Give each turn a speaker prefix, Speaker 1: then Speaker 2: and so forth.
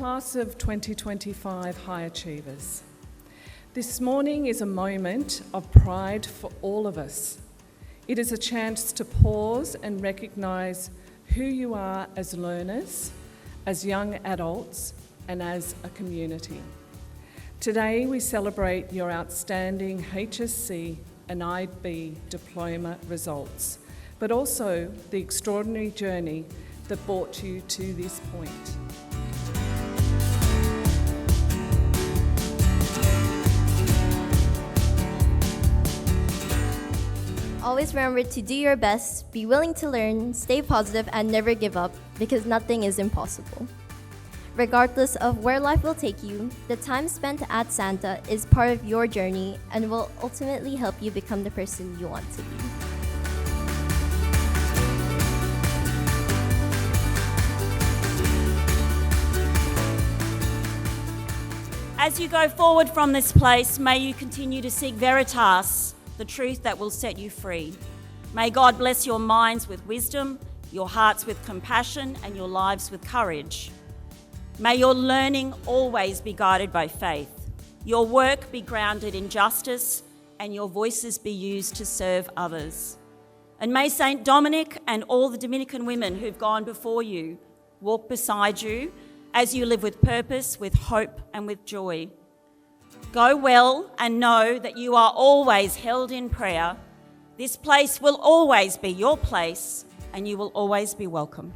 Speaker 1: class of 2025 High Achievers. This morning is a moment of pride for all of us. It is a chance to pause and recognise who you are as learners, as young adults, and as a community. Today we celebrate your outstanding HSC and IB diploma results, but also the extraordinary journey that brought you to this point.
Speaker 2: Always remember to do your best, be willing to learn, stay positive, and never give up, because nothing is impossible. Regardless of where life will take you, the time spent at Santa is part of your journey and will ultimately help you become the person you want to be.
Speaker 3: As you go forward from this place, may you continue to seek veritas, the truth that will set you free. May God bless your minds with wisdom, your hearts with compassion, and your lives with courage. May your learning always be guided by faith, your work be grounded in justice, and your voices be used to serve others. And may St. Dominic and all the Dominican women who've gone before you walk beside you as you live with purpose, with hope, and with joy. Go well and know that you are always held in prayer. This place will always be your place, and you will always be welcome.